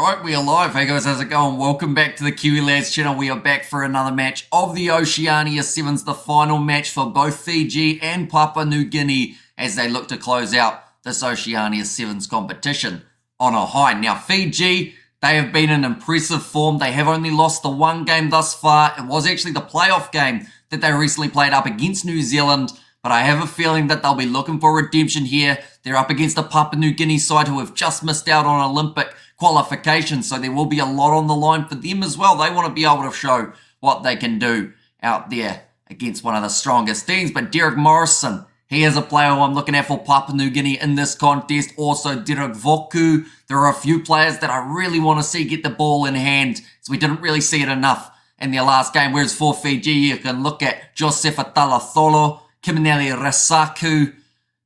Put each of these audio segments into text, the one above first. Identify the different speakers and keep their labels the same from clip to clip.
Speaker 1: Right, we are live. Hey guys, how's it going? Welcome back to the Kiwi Lads channel. We are back for another match of the Oceania Sevens, the final match for both Fiji and Papua New Guinea as they look to close out this Oceania Sevens competition on a high. Now, Fiji, they have been in impressive form. They have only lost the one game thus far. It was actually the playoff game that they recently played up against New Zealand, but I have a feeling that they'll be looking for redemption here. They're up against a Papua New Guinea side who have just missed out on Olympic qualification, so there will be a lot on the line for them as well. They want to be able to show what they can do out there against one of the strongest teams. But Derek Morrison, he is a player who I'm looking at for Papua New Guinea in this contest. Also Derek Voku. There are a few players that I really want to see get the ball in hand, so we didn't really see it enough in their last game. Whereas for Fiji, you can look at Josefa Talatholo, Kiminelli Resaku,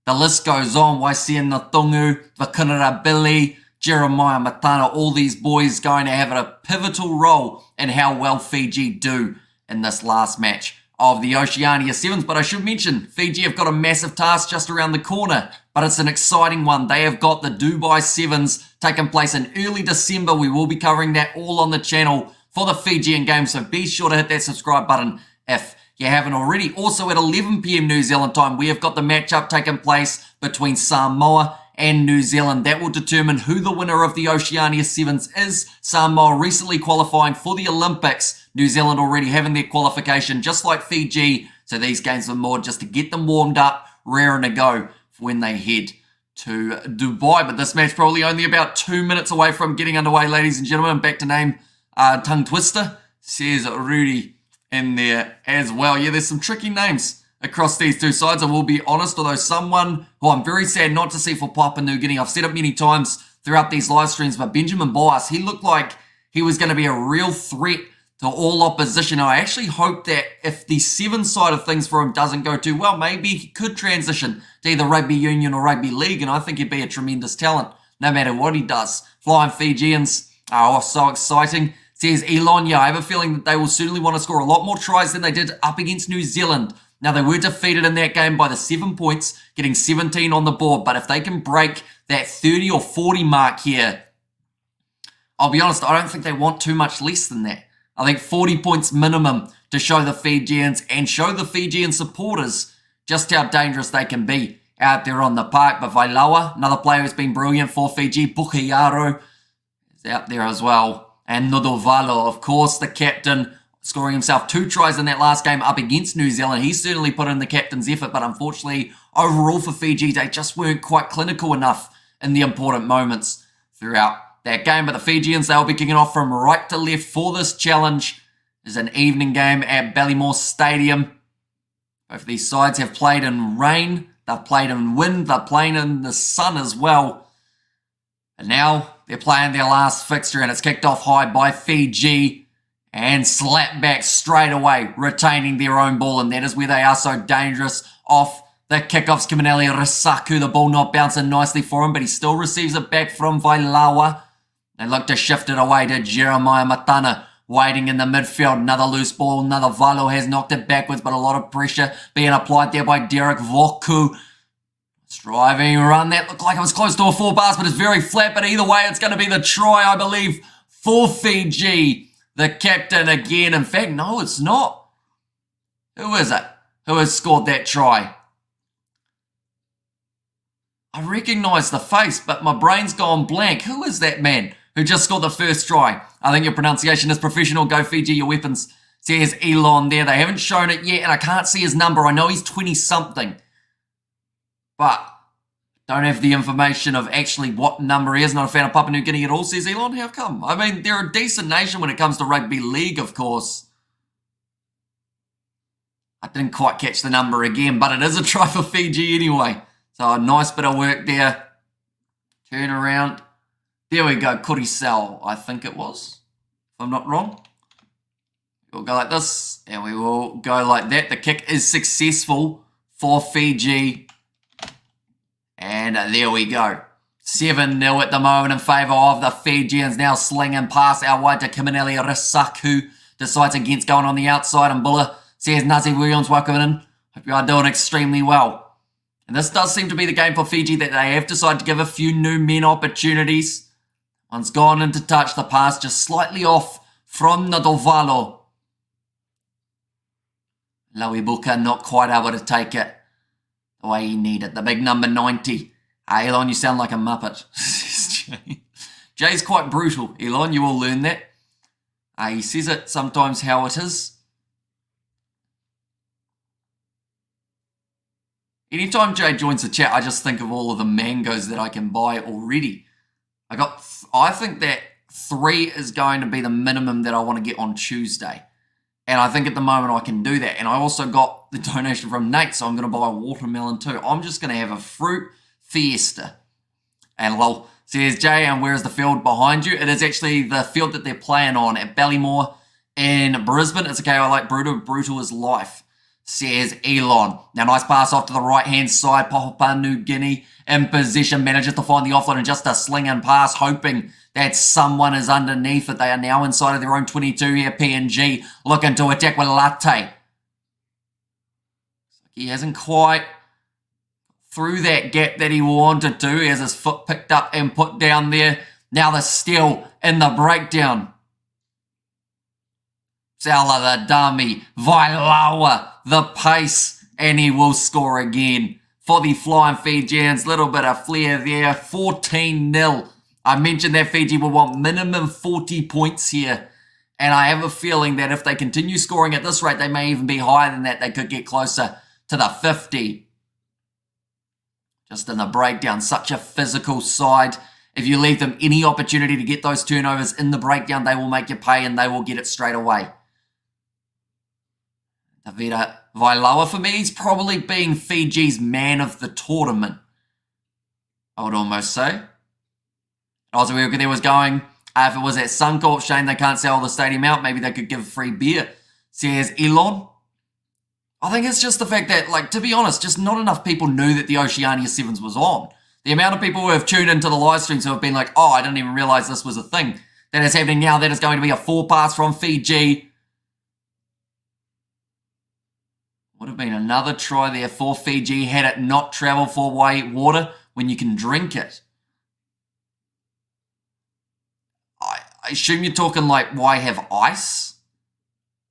Speaker 1: the list goes on, Waisien Natungu, Vakunara Billy, Jeremiah Matana, all these boys going to have a pivotal role in how well Fiji do in this last match of the Oceania Sevens. But I should mention, Fiji have got a massive task just around the corner, but it's an exciting one. They have got the Dubai Sevens taking place in early December. We will be covering that all on the channel for the Fijian game, so be sure to hit that subscribe button if you haven't already. Also at 11 PM New Zealand time, we have got the matchup taking place between Samoa and New Zealand. That will determine who the winner of the Oceania Sevens is. Samoa recently qualifying for the Olympics. New Zealand already having their qualification, just like Fiji. So these games are more just to get them warmed up, raring to go for when they head to Dubai. But this match probably only about 2 minutes away from getting underway, ladies and gentlemen. Back to name tongue twister, says Rudy in there as well. Yeah, there's some tricky names across these two sides, I will be honest, although someone who I'm very sad not to see for Papua New Guinea. I've said it many times throughout these live streams, but Benjamin Boas, he looked like he was going to be a real threat to all opposition. I actually hope that if the seven side of things for him doesn't go too well, maybe he could transition to either rugby union or rugby league, and I think he'd be a tremendous talent no matter what he does. Flying Fijians are so exciting. Says Elon, yeah, I have a feeling that they will certainly want to score a lot more tries than they did up against New Zealand. Now, they were defeated in that game by the 7 points, getting 17 on the board. But if they can break that 30 or 40 mark here, I'll be honest, I don't think they want too much less than that. I think 40 points minimum to show the Fijians and show the Fijian supporters just how dangerous they can be out there on the park. But Vailawa, another player who's been brilliant for Fiji, Bukayaro is out there as well. And Nodovalo, of course, the captain, scoring himself 2 tries in that last game up against New Zealand. He certainly put in the captain's effort, but unfortunately, overall for Fiji, they just weren't quite clinical enough in the important moments throughout that game. But the Fijians, they'll be kicking off from right to left for this challenge. There's an evening game at Ballymore Stadium. Both of these sides have played in rain, they've played in wind, they're playing in the sun as well. And now they're playing their last fixture, and it's kicked off high by Fiji. And slap back straight away, retaining their own ball. And that is where they are so dangerous off the kickoffs. Kiminelli Resaku, the ball not bouncing nicely for him, but he still receives it back from Vailawa. They look to shift it away to Jeremiah Matana, waiting in the midfield. Another loose ball, another Valo has knocked it backwards, but a lot of pressure being applied there by Derek Voku. Driving run, that looked like it was close to a 4 bars, but it's very flat. But either way, it's going to be the try, I believe, for Fiji. The captain again. In fact, no, it's not. Who is it? Who has scored that try? I recognise the face, but my brain's gone blank. Who is that man who just scored the first try? I think your pronunciation is professional. Go Fiji, your weapons. Says Elon there. They haven't shown it yet, and I can't see his number. I know he's 20-something. But don't have the information of actually what number he is. Not a fan of Papua New Guinea at all, says Elon. How come? I mean, they're a decent nation when it comes to rugby league, of course. I didn't quite catch the number again, but it is a try for Fiji anyway. So a nice bit of work there. Turn around. There we go. Kurisel, I think it was, if I'm not wrong. We'll go like this, and we will go like that. The kick is successful for Fiji. And there we go. 7-0 at the moment in favour of the Fijians. Now slinging past our wide to Kiminelli Resaku. Decides against going on the outside. And Buller says, Nazi Williams, welcome in. Hope you are doing extremely well. And this does seem to be the game for Fiji that they have decided to give a few new men opportunities. One's gone into touch. The pass just slightly off from Nadovalo. Lauibuka not quite able to take it the way he needed. The big number 90. Elon, you sound like a muppet. Jay's quite brutal. Elon, you will learn that. He says it sometimes how it is. Anytime Jay joins the chat, I just think of all of the mangoes that I can buy already. I think that 3 is going to be the minimum that I want to get on Tuesday. And I think at the moment I can do that. And I also got the donation from Nate, so I'm going to buy a watermelon too. I'm just going to have a fruit fiesta. And lol, says Jay, and where's the field behind you? It is actually the field that they're playing on at Ballymore in Brisbane. It's okay, I like brutal. Brutal is life, says Elon. Now, nice pass off to the right-hand side. Papua New Guinea in possession. Manages to find the offload and just a sling and pass, hoping that someone is underneath it. They are now inside of their own 22 here. PNG looking to attack with Latte. He hasn't quite through that gap that he wanted to. He has his foot picked up and put down there. Now the steal in the breakdown. Sala the dummy. Vailawa the pace. And he will score again for the Flying Fijians. Little bit of flair there. 14-0. I mentioned that Fiji will want minimum 40 points here. And I have a feeling that if they continue scoring at this rate, they may even be higher than that. They could get closer to the 50. Just in the breakdown, such a physical side. If you leave them any opportunity to get those turnovers in the breakdown, they will make you pay and they will get it straight away. Davida Vailawa, for me, he's probably being Fiji's man of the tournament, I would almost say. Also, where there was going, if it was at Suncorp, shame they can't sell the stadium out. Maybe they could give free beer, says Elon. I think it's just the fact that, like, to be honest, just not enough people knew that the Oceania Sevens was on. The amount of people who have tuned into the live streams who have been like, oh, I didn't even realize this was a thing that is happening now. That is going to be a 4-pass from Fiji. Would have been another try there for Fiji had it not traveled for water when you can drink it. I assume you're talking like, why have ice?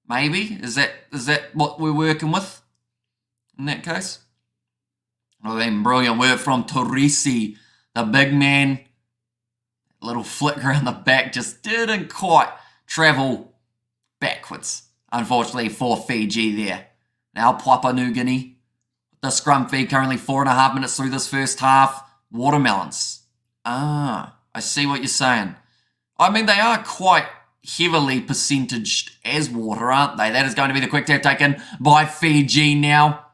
Speaker 1: Maybe? Is that what we're working with in that case? Oh, then brilliant work from Torrisi, the big man. Little flick around the back just didn't quite travel backwards, unfortunately, for Fiji there. Now Papua New Guinea. The scrum feed currently 4.5 minutes through this first half. Watermelons. I see what you're saying. I mean, they are quite heavily percentaged as water, aren't they? That is going to be the quick tap taken by Fiji now.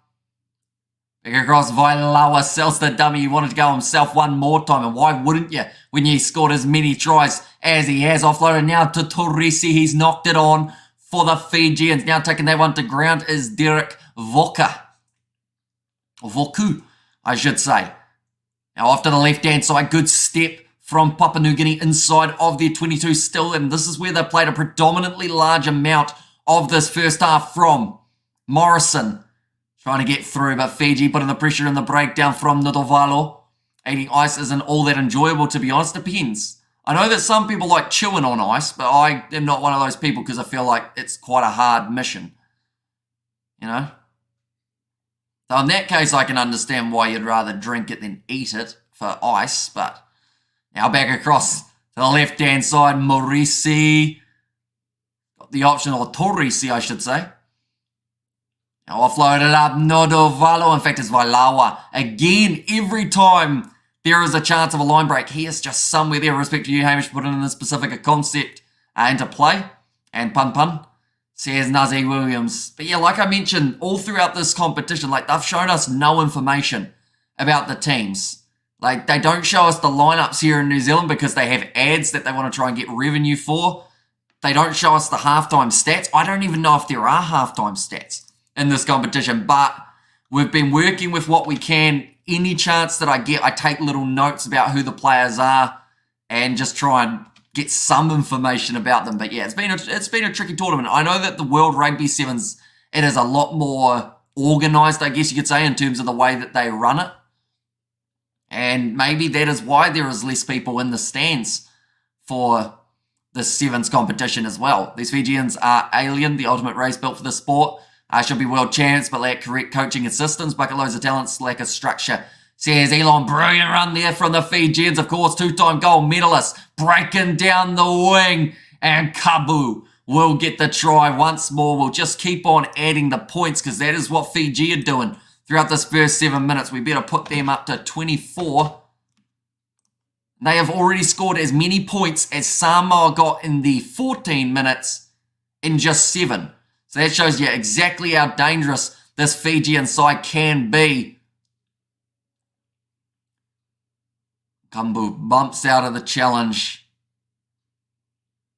Speaker 1: Back across, Vailawa sells the dummy. He wanted to go himself one more time, and why wouldn't you when you scored as many tries as he has? Offloaded now to Torrisi. He's knocked it on for the Fijians. Now taking that one to ground is Derek Voku, I should say. Now off to the left-hand side, good step from Papua New Guinea inside of their 22 still, and this is where they played a predominantly large amount of this first half from. Morrison trying to get through, but Fiji putting the pressure in the breakdown from Ndovalo. Eating ice isn't all that enjoyable, to be honest. Depends. I know that some people like chewing on ice, but I am not one of those people because I feel like it's quite a hard mission. You know? So in that case, I can understand why you'd rather drink it than eat it for ice, but now back across to the left-hand side, Morisi. Got the option, or Torrisi, I should say. Now offloaded up, Ndovalo. In fact, it's Vailawa. Again, every time there is a chance of a line break, he is just somewhere there. Respect to you, Hamish, putting in this specific concept into play. And pun, says Nazi Williams. But yeah, like I mentioned, all throughout this competition, like they've shown us no information about the teams. Like, they don't show us the lineups here in New Zealand because they have ads that they want to try and get revenue for. They don't show us the halftime stats. I don't even know if there are halftime stats in this competition, but we've been working with what we can. Any chance that I get, I take little notes about who the players are and just try and get some information about them. But yeah, it's been a tricky tournament. I know that the World Rugby Sevens, it is a lot more organised, I guess you could say, in terms of the way that they run it. And maybe that is why there is less people in the stands for the Sevens competition as well. These Fijians are alien, the ultimate race built for the sport. Should be world champs, but lack correct coaching and systems. Bucket loads of talents, lack of structure. Says Elon, brilliant run there from the Fijians, of course, two-time gold medalist, breaking down the wing, and Kabu will get the try once more. We'll just keep on adding the points because that is what Fiji are doing throughout this first 7 minutes. We better put them up to 24. They have already scored as many points as Samoa got in the 14 minutes in just 7. So that shows you exactly how dangerous this Fijian side can be. Kambu bumps out of the challenge.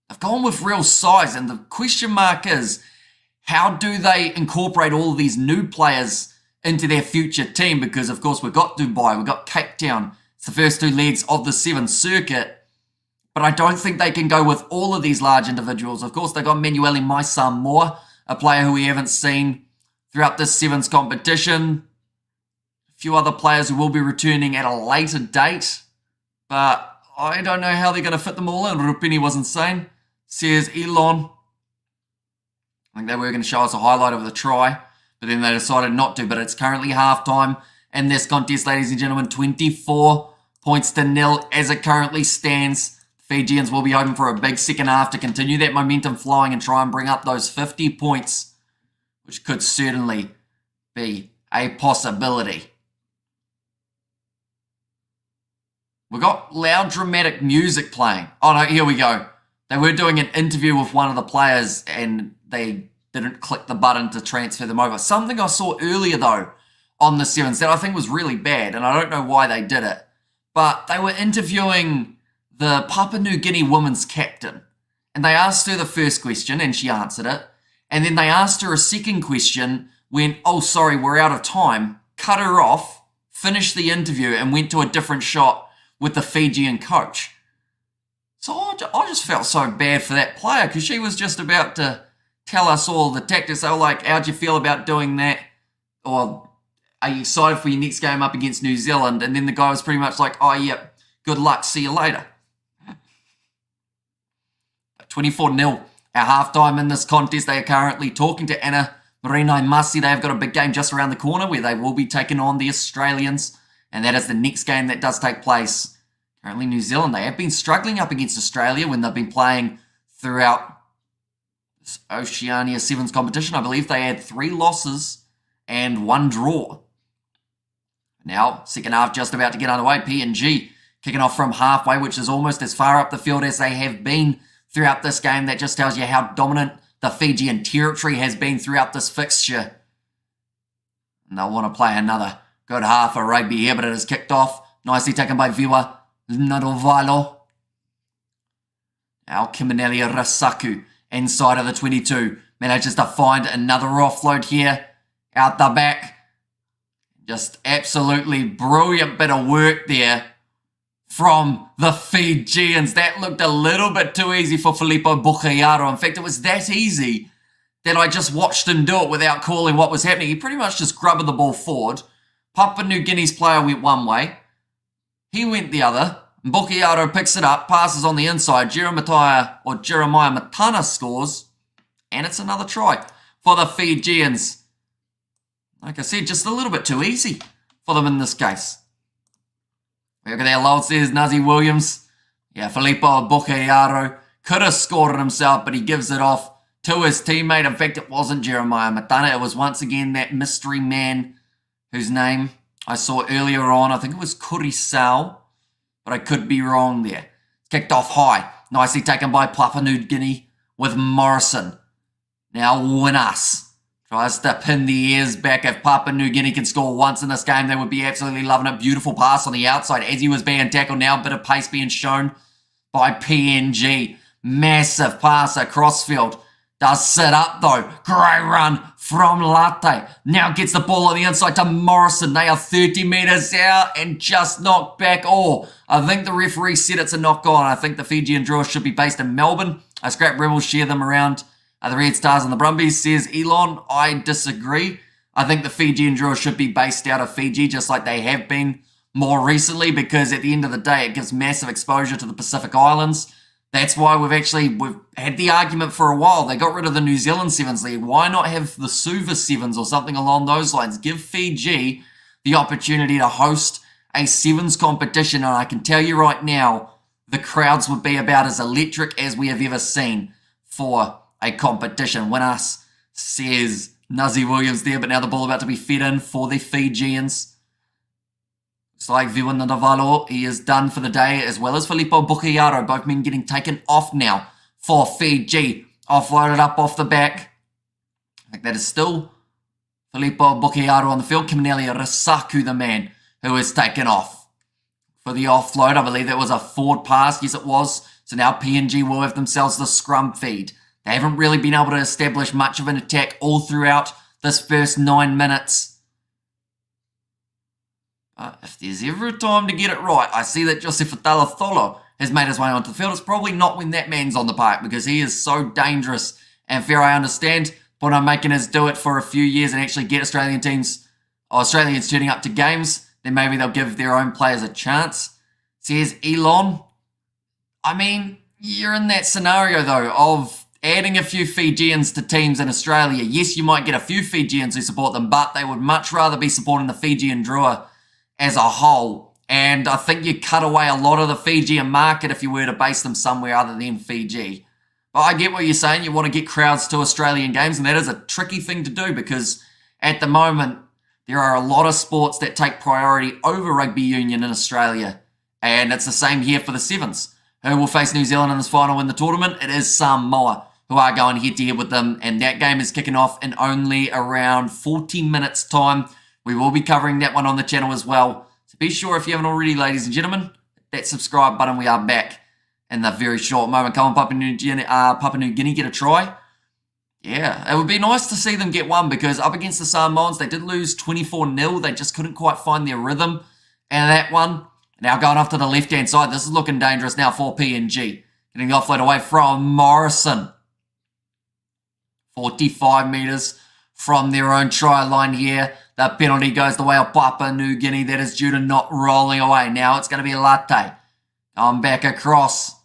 Speaker 1: They've gone with real size, and the question mark is, how do they incorporate all of these new players into their future team? Because, of course, we've got Dubai, we've got Cape Town. It's the first 2 legs of the Sevens circuit. But I don't think they can go with all of these large individuals. Of course, they've got Manueli Moore, a player who we haven't seen throughout this Sevens competition. A few other players who will be returning at a later date. But I don't know how they're going to fit them all in. Rupini was insane, says Elon. I think they were going to show us a highlight of the try, but then they decided not to. But it's currently halftime in this contest, ladies and gentlemen. 24 points to 0 as it currently stands. Fijians will be hoping for a big second half to continue that momentum flowing and try and bring up those 50 points, which could certainly be a possibility. We've got loud dramatic music playing. Oh no, here we go. They were doing an interview with one of the players and they didn't click the button to transfer them over. Something I saw earlier though on the Sevens that I think was really bad, and I don't know why they did it, but they were interviewing the Papua New Guinea women's captain, and they asked her the first question and she answered it, and then they asked her a second question, went, oh sorry, we're out of time, cut her off, finished the interview and went to a different shot with the Fijian coach. So I just felt so bad for that player because she was just about to tell us all the tactics. They were like, how'd you feel about doing that? Or are you excited for your next game up against New Zealand? And then the guy was pretty much like, oh yeah, good luck, see you later. 24-0 at halftime in this contest. They are currently talking to Anna Marinai Masi. They have got a big game just around the corner where they will be taking on the Australians. And that is the next game that does take place. Currently New Zealand, they have been struggling up against Australia when they've been playing throughout this Oceania Sevens competition. I believe they had 3 losses and 1 draw. Now, second half just about to get underway. PNG kicking off from halfway, which is almost as far up the field as they have been throughout this game. That just tells you how dominant the Fijian territory has been throughout this fixture. And they'll want to play another good half of rugby here, but it is kicked off. Nicely taken by Viwa Nadovalo. Now Kiminelli Rasaku inside of the 22. Manages to find another offload here out the back. Just absolutely brilliant bit of work there from the Fijians. That looked a little bit too easy for Filippo Bucayaro. In fact, it was that easy that I just watched him do it without calling what was happening. He pretty much just grubbed the ball forward. Papua New Guinea's player went one way. He went the other. Bucayaro picks it up, passes on the inside. Jeremiah Matana scores. And it's another try for the Fijians. Like I said, just a little bit too easy for them in this case. Look at that load, says Nazi Williams. Yeah, Filippo Bucayaro could have scored it himself, but he gives it off to his teammate. In fact, it wasn't Jeremiah Matana. It was once again that mystery man whose name I saw earlier on. I think it was Kurisau, but I could be wrong there. Kicked off high. Nicely taken by Papua New Guinea with Morrison. Now Winas tries to pin the ears back. If Papua New Guinea can score once in this game, they would be absolutely loving it. Beautiful pass on the outside as he was being tackled. Now a bit of pace being shown by PNG. Massive pass across field. Does sit up though. Great run from Latte. Now gets the ball on the inside to Morrison. They are 30 metres out and just knocked back. Oh, I think the referee said it's a knock on. I think the Fijian draw should be based in Melbourne. Scrap Rebels share them around the Red Stars and the Brumbies, says Elon. I disagree. I think the Fijian draw should be based out of Fiji, just like they have been more recently, because at the end of the day, it gives massive exposure to the Pacific Islands. That's why we've had the argument for a while. They got rid of the New Zealand Sevens League. Why not have the Suva Sevens or something along those lines? Give Fiji the opportunity to host a Sevens competition, and I can tell you right now, the crowds would be about as electric as we have ever seen for a competition. Win us, says Nuzzy Williams there, but now the ball about to be fed in for the Fijians. Looks like Viwan Nadavalo, he is done for the day, as well as Filippo Bucchiaro, both men getting taken off now for Fiji. Offloaded up off the back. I think that is still Filippo Bucchiaro on the field. Kimaneli Risaku, the man who is taken off for the offload. I believe that was a forward pass. Yes, it was. So now PNG will have themselves the scrum feed. They haven't really been able to establish much of an attack all throughout this first 9 minutes. If there's ever a time to get it right, I see that Joseph Tholo has made his way onto the field. It's probably not when that man's on the park because he is so dangerous and fair. I understand, but I'm making us do it for a few years and actually get Australians turning up to games. Then maybe they'll give their own players a chance. Says Elon. I mean, you're in that scenario, though, of adding a few Fijians to teams in Australia. Yes, you might get a few Fijians who support them, but they would much rather be supporting the Fijian Drua as a whole. And I think you cut away a lot of the Fijian market if you were to base them somewhere other than Fiji. But I get what you're saying. You want to get crowds to Australian games, and that is a tricky thing to do because at the moment, there are a lot of sports that take priority over rugby union in Australia. And it's the same here for the Sevens, who will face New Zealand in this final in the tournament. It is Samoa who are going head-to-head with them, and that game is kicking off in only around 40 minutes' time. We will be covering that one on the channel as well. So be sure, if you haven't already, ladies and gentlemen, hit that subscribe button. We are back in the very short moment. Come on, Papua New Guinea get a try. Yeah, it would be nice to see them get one because up against the Samoans, they did lose 24-0. They just couldn't quite find their rhythm. And that one, now going off to the left-hand side, this is looking dangerous now for PNG. Getting the offload away from Morrison. 45 metres from their own try line here. The penalty goes the way of Papua New Guinea. That is due to not rolling away. Now it's going to be Latte. Come back across.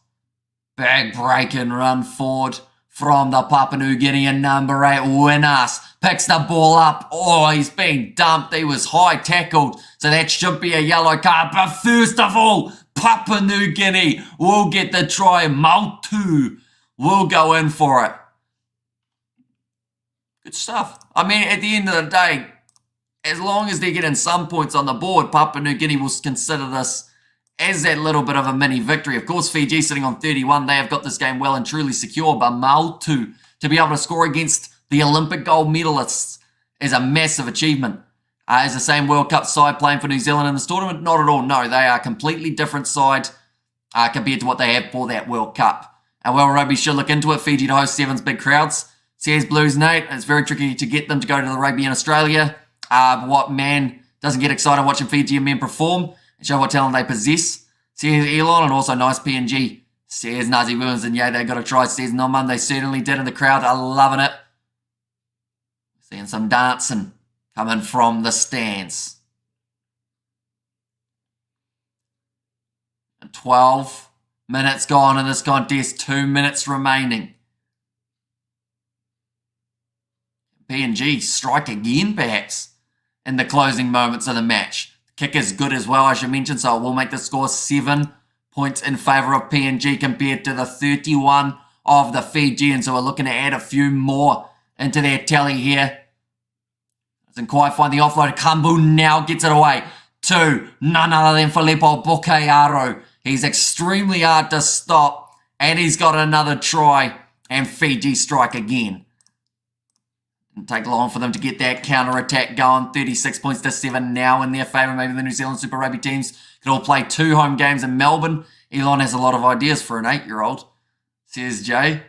Speaker 1: Big break and run forward from the Papua New Guinea, and number 8, Winas, picks the ball up. Oh, he's being dumped. He was high tackled, so that should be a yellow card. But first of all, Papua New Guinea will get the try. Mautu will go in for it. Good stuff. I mean, at the end of the day, as long as they're getting some points on the board, Papua New Guinea will consider this as that little bit of a mini victory. Of course, Fiji sitting on 31. They have got this game well and truly secure. But Mautu, to be able to score against the Olympic gold medalists is a massive achievement. Is the same World Cup side playing for New Zealand in this tournament? Not at all. No, they are a completely different side compared to what they have for that World Cup. And well, Rugby should look into it. Fiji to host Sevens big crowds. Says Blues Nate. It's very tricky to get them to go to the rugby in Australia. But what man doesn't get excited watching Fijian men perform and show what talent they possess? Says Elon, and also nice PNG. Says Nazi Williams, and yeah, they got a try. Says Noman, they certainly did, and the crowd are loving it. Seeing some dancing coming from the stands. And 12 minutes gone in this contest, 2 minutes remaining. PNG strike again, perhaps, in the closing moments of the match. The kick is good as well, as you mentioned, so it will make the score 7 points in favour of PNG compared to the 31 of the Fijians, who are looking to add a few more into their tally here. Doesn't quite find the offload. Kambu now gets it away to none other than Filippo Bucchiaro. He's extremely hard to stop, and he's got another try, and Fiji strike again. Didn't take long for them to get that counter-attack going. 36 points to 7 now in their favour. Maybe the New Zealand Super Rugby teams could all play 2 home games in Melbourne. Elon has a lot of ideas for an 8-year-old, says Jay.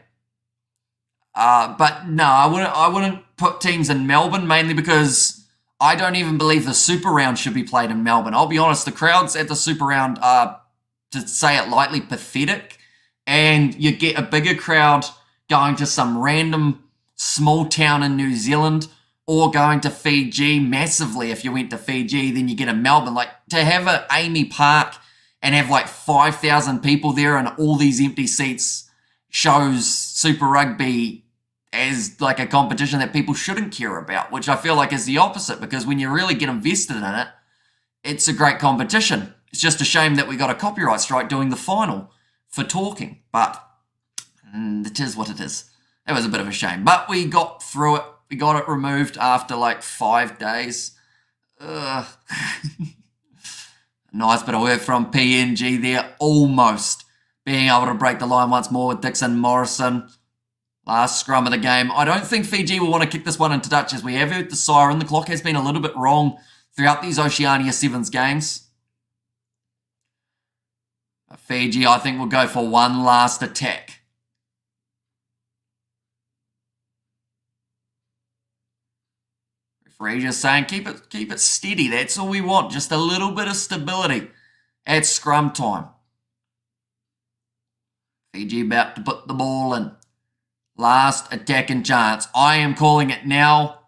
Speaker 1: But no, I wouldn't put teams in Melbourne, mainly because I don't even believe the Super Round should be played in Melbourne. I'll be honest, the crowds at the Super Round are, to say it lightly, pathetic. And you get a bigger crowd going to some random small town in New Zealand, or going to Fiji massively. If you went to Fiji, then you get a Melbourne. Like, to have a Amy Park and have like 5,000 people there and all these empty seats shows Super Rugby as like a competition that people shouldn't care about, which I feel like is the opposite, because when you really get invested in it, it's a great competition. It's just a shame that we got a copyright strike doing the final for talking, but it is what it is. It was a bit of a shame, but we got through it. We got it removed after like 5 days. Nice bit of work from PNG there, almost being able to break the line once more with Dixon Morrison. Last scrum of the game. I don't think Fiji will want to kick this one into touch, as we have heard the siren. The clock has been a little bit wrong throughout these Oceania Sevens games. But Fiji, I think, will go for one last attack. Referee just saying, keep it steady. That's all we want. Just a little bit of stability at scrum time. Fiji about to put the ball in. Last attacking chance. I am calling it now.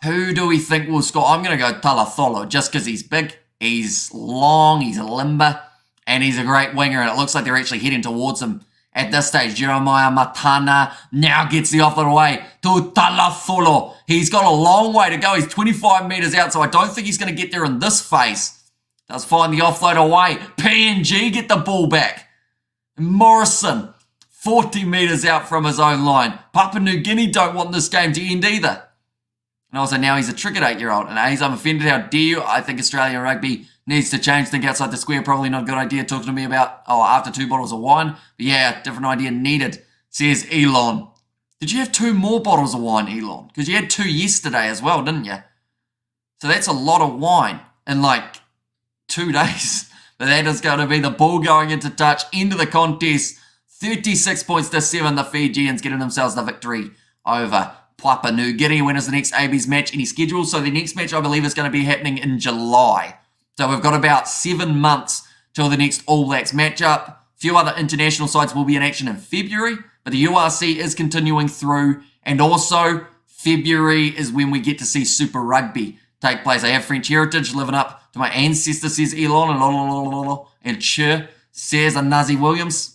Speaker 1: Who do we think will score? I'm going to go Talatholo just because he's big, he's long, he's limber, and he's a great winger, and it looks like they're actually heading towards him at this stage. Jeremiah Matana now gets the offer away to Talatholo. He's got a long way to go. He's 25 metres out, so I don't think he's going to get there in this phase. Does find the offload away. PNG get the ball back. Morrison, 40 metres out from his own line. Papua New Guinea don't want this game to end either. And also now he's a triggered 8-year-old. And I'm offended, how dare you? I think Australian rugby needs to change. Think outside the square, probably not a good idea. Talking to me about, after 2 bottles of wine. But yeah, different idea needed, says Elon. Did you have 2 more bottles of wine, Elon? Because you had 2 yesterday as well, didn't you? So that's a lot of wine in like 2 days. But that is going to be the ball going into touch, into the contest. 36 points to 7, the Fijians getting themselves the victory over Papua New Guinea. When is the next AB's match? Any schedule? So the next match, I believe, is going to be happening in July. So we've got about 7 months till the next All Blacks matchup. A few other international sides will be in action in February, but the URC is continuing through. And also, February is when we get to see Super Rugby take place. I have French heritage, living up to my ancestors, says Elon, and Che, says Nazi Williams.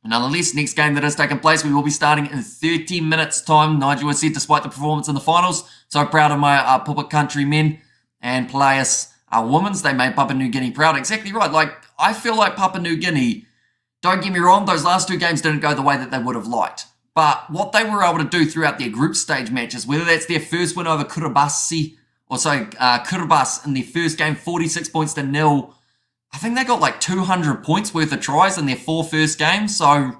Speaker 1: Nonetheless, next game that is taking place, we will be starting in 30 minutes' time. Nigel has said, despite the performance in the finals, so proud of my Papua countrymen and players, women's. They made Papua New Guinea proud. Exactly right. Like, I feel like Papua New Guinea, don't get me wrong, those last 2 games didn't go the way that they would have liked. But what they were able to do throughout their group stage matches, whether that's their first win over Kiribati, Kiribati in their first game, 46 points to 0. I think they got like 200 points worth of tries in their 4 first games. So,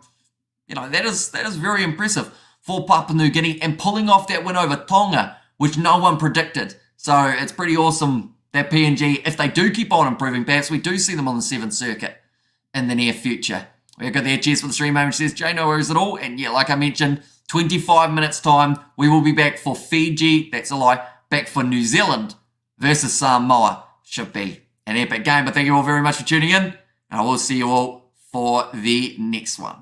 Speaker 1: you know, that is very impressive for Papua New Guinea, and pulling off that win over Tonga, which no one predicted. So it's pretty awesome that PNG, if they do keep on improving, perhaps we do see them on the 7th circuit in the near future. We've got there, cheers for the stream, which says, Jay, no worries at all. And yeah, like I mentioned, 25 minutes time, we will be back for Fiji, that's a lie, back for New Zealand versus Samoa. Should be an epic game, but thank you all very much for tuning in, and I will see you all for the next one.